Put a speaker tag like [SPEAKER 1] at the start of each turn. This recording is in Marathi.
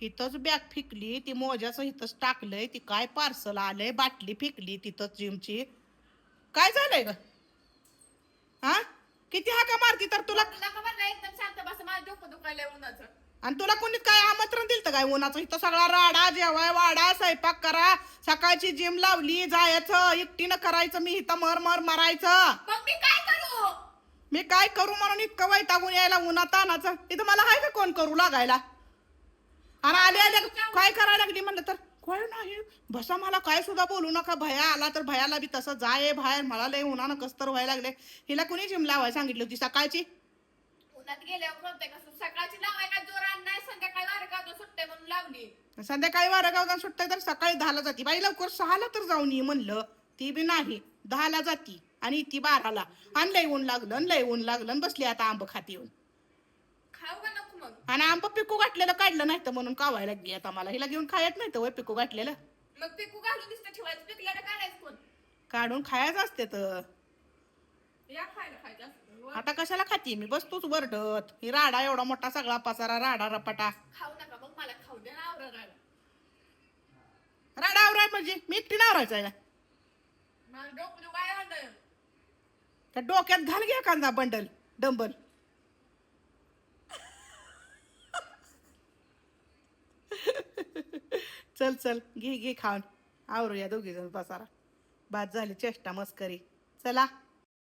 [SPEAKER 1] इथंच बॅग फेकली, ती मोज्याचं इथंच टाकलंय, ती काय पार्सल आलंय, बाटली फेकली तिथंच जिमची. काय झालंय ग? हा किती हाका मारती तर तुला.
[SPEAKER 2] एकदम शांत बस, माझं डोकं दुखायलंय उन्हाचं.
[SPEAKER 1] आणि तुला कोणीच काय आमंत्रण दिलं काय उन्हाचं? इथं सगळा राडा, जेवाय वाडा, स्वयंपाक करा, सकाळची जिम लावली, जायचं एकटीनं करायचं, मी इथं मर मारायचं.
[SPEAKER 2] मग मी काय करू?
[SPEAKER 1] मी काय करू म्हणून इतकं वैतागून यायला उन्हात तानाचं. इथं मला हाय का कोण करू लागायला? आणि आले काय करायला लागली म्हणलं तर काय नाही बसा, मला काय सुद्धा बोलू नका, भया आला तर भयाला बी तसं जाय बाहेर, मला लय उन्हानं कसतर व्हायला लागले. हिला कुणी जिम लावायला सांगितली होती सकाळची?
[SPEAKER 2] उन्हात गेल्यावर कळतंय कसं. सकाळची लावाय काय जोरान नाही, संध्याकाळी वारं सुट्टे म्हणून लावली.
[SPEAKER 1] संध्याकाळी वारगावला सुटतंय तर सकाळी 10ला जाती बाई. लवकर 6ला तर जाऊन ये म्हणलं, ती बी नाही. 10ला जाती आणि ती 12ला. आणि लय ऊन लागलं बसली आता आंब खाती येऊन.
[SPEAKER 2] खाऊ का नको मग?
[SPEAKER 1] आणि आंब पिकू गाठलेलं काढलं नाही तर म्हणून कावायला लागली आता मला. हिला घेऊन खायत नाही तर पिकू गाठलेलं.
[SPEAKER 2] मग पिकू घालून दिसतं ठेवायचं, पिकल्याला काढायचं कोण?
[SPEAKER 1] काढून खायचं असते तर.
[SPEAKER 2] या खायला खायचं असतं.
[SPEAKER 1] आता कशाला खाती मी, बसतोच वरडत. ही राडा एवढा मोठा सगळा पसारा, राडा रपाटा.
[SPEAKER 2] खाऊ नका मग, मला खाऊ दे ना. आवरा राडा
[SPEAKER 1] राडा आवराय म्हणजे मी एकटी आवरायचं आहे.
[SPEAKER 2] माझं डोकं दुखाय आलंय.
[SPEAKER 1] त्या डोक्यात घाल घ्या एखादा बंडल डंबल. चल घे खाऊन आवरूया दोघी जण पसारा. बाद झाली चेष्टा मस्करी. चला.